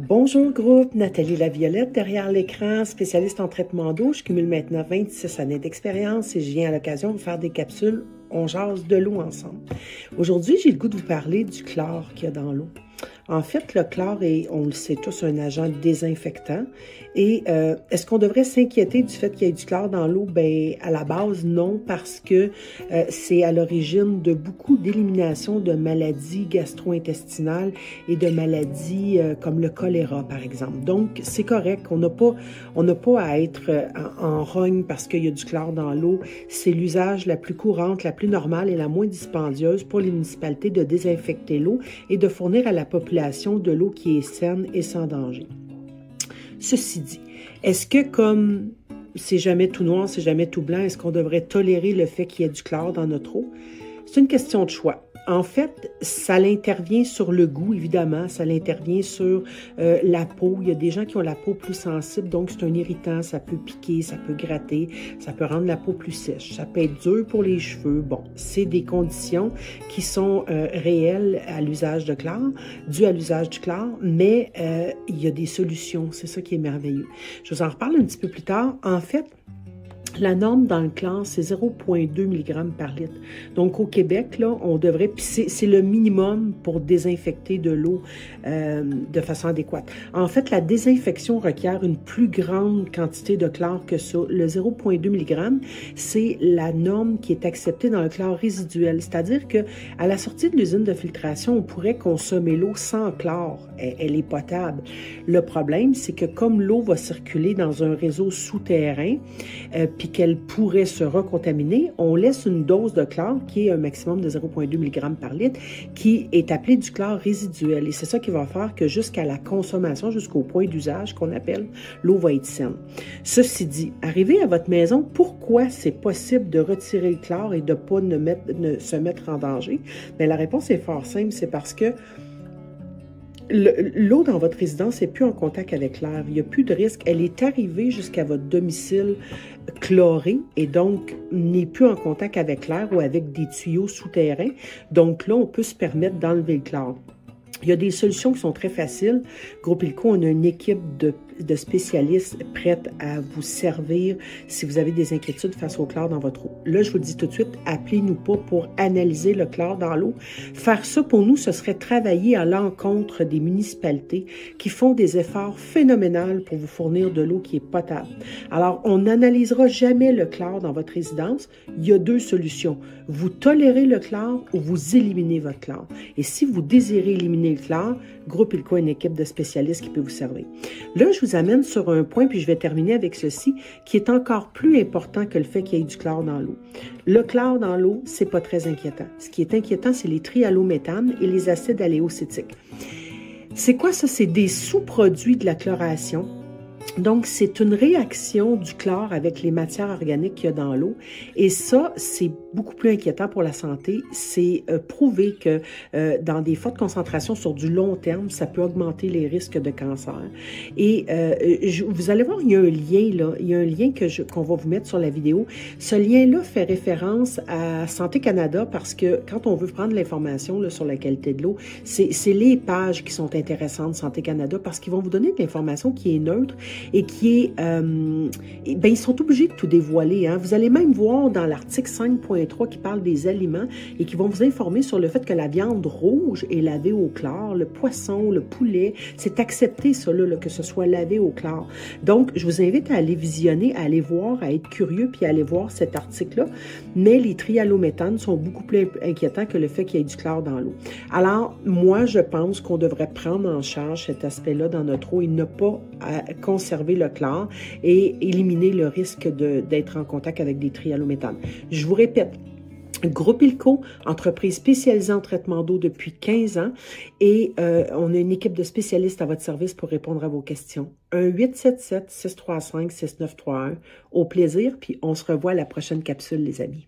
Bonjour groupe, Nathalie Laviolette derrière l'écran, spécialiste en traitement d'eau. Je cumule maintenant 26 années d'expérience et je viens à l'occasion de vous faire des capsules. On jase de l'eau ensemble. Aujourd'hui, j'ai le goût de vous parler du chlore qu'il y a dans l'eau. En fait, le chlore est, on le sait tous, un agent désinfectant. Et est-ce qu'on devrait s'inquiéter du fait qu'il y ait du chlore dans l'eau? Ben, à la base, non, parce que c'est à l'origine de beaucoup d'élimination de maladies gastro-intestinales et de maladies comme le choléra, par exemple. Donc, c'est correct. On n'a pas à être en rogne parce qu'il y a du chlore dans l'eau. C'est l'usage la plus courante, la plus normale et la moins dispendieuse pour les municipalités de désinfecter l'eau et de fournir à la population de l'eau qui est saine et sans danger. Ceci dit, est-ce que comme c'est jamais tout noir, c'est jamais tout blanc, est-ce qu'on devrait tolérer le fait qu'il y ait du chlore dans notre eau? C'est une question de choix. En fait, ça l'intervient sur le goût, évidemment, ça l'intervient sur la peau. Il y a des gens qui ont la peau plus sensible, donc c'est un irritant, ça peut piquer, ça peut gratter, ça peut rendre la peau plus sèche, ça peut être dur pour les cheveux. Bon, c'est des conditions qui sont réelles à l'usage de chlore, dues à l'usage du chlore, mais il y a des solutions, c'est ça qui est merveilleux. Je vous en reparle un petit peu plus tard. En fait, la norme dans le chlore, c'est 0,2 mg par litre. Donc, au Québec, là, on devrait, puis c'est le minimum pour désinfecter de l'eau de façon adéquate. En fait, la désinfection requiert une plus grande quantité de chlore que ça. Le 0,2 mg, c'est la norme qui est acceptée dans le chlore résiduel. C'est-à-dire que à la sortie de l'usine de filtration, on pourrait consommer l'eau sans chlore. Elle est potable. Le problème, c'est que comme l'eau va circuler dans un réseau souterrain, puis qu'elle pourrait se recontaminer, on laisse une dose de chlore qui est un maximum de 0,2 mg par litre, qui est appelé du chlore résiduel. Et c'est ça qui va faire que jusqu'à la consommation, jusqu'au point d'usage qu'on appelle, l'eau va être saine. Ceci dit, arrivé à votre maison, pourquoi c'est possible de retirer le chlore et de ne pas se mettre en danger? Bien, la réponse est fort simple, c'est parce que l'eau dans votre résidence n'est plus en contact avec l'air. Il n'y a plus de risque. Elle est arrivée jusqu'à votre domicile chloré et donc n'est plus en contact avec l'air ou avec des tuyaux souterrains. Donc là, on peut se permettre d'enlever le chlore. Il y a des solutions qui sont très faciles. Groupe Ilco, on a une équipe de spécialistes prête à vous servir si vous avez des inquiétudes face au chlore dans votre eau. Là, je vous le dis tout de suite, appelez-nous pas pour analyser le chlore dans l'eau. Faire ça, pour nous, ce serait travailler à l'encontre des municipalités qui font des efforts phénoménaux pour vous fournir de l'eau qui est potable. Alors, on n'analysera jamais le chlore dans votre résidence. Il y a deux solutions. Vous tolérez le chlore ou vous éliminez votre chlore. Et si vous désirez éliminer le chlore, Groupe Ilco a une équipe de spécialistes qui peut vous servir. Là, je vous amène sur un point, puis je vais terminer avec ceci, qui est encore plus important que le fait qu'il y ait du chlore dans l'eau. Le chlore dans l'eau, c'est pas très inquiétant. Ce qui est inquiétant, c'est les trihallométhanes et les acides alléocétiques. C'est quoi ça? C'est des sous-produits de la chloration. Donc, c'est une réaction du chlore avec les matières organiques qu'il y a dans l'eau. Et ça, c'est beaucoup plus inquiétant pour la santé. C'est prouvé que dans des fortes concentrations sur du long terme, ça peut augmenter les risques de cancer. Et vous allez voir, il y a un lien là. Il y a un lien qu'on va vous mettre sur la vidéo. Ce lien-là fait référence à Santé Canada parce que quand on veut prendre l'information sur la qualité de l'eau, c'est les pages qui sont intéressantes de Santé Canada parce qu'ils vont vous donner de l'information qui est neutre et qui est, ils sont obligés de tout dévoiler. Hein. Vous allez même voir dans l'article 5.3 qui parle des aliments et qui vont vous informer sur le fait que la viande rouge est lavée au chlore, le poisson, le poulet, c'est accepté ça, là, que ce soit lavé au chlore. Donc, je vous invite à aller visionner, à aller voir, à être curieux, puis à aller voir cet article-là. Mais les trihallométhanes sont beaucoup plus inquiétants que le fait qu'il y ait du chlore dans l'eau. Alors, moi, je pense qu'on devrait prendre en charge cet aspect-là dans notre eau et ne pas conserver le chlore et éliminer le risque d'être en contact avec des trihallométhanes. Je vous répète, Groupe Ilco, entreprise spécialisée en traitement d'eau depuis 15 ans et on a une équipe de spécialistes à votre service pour répondre à vos questions. 1-877-635-6931. Au plaisir, puis on se revoit à la prochaine capsule, les amis.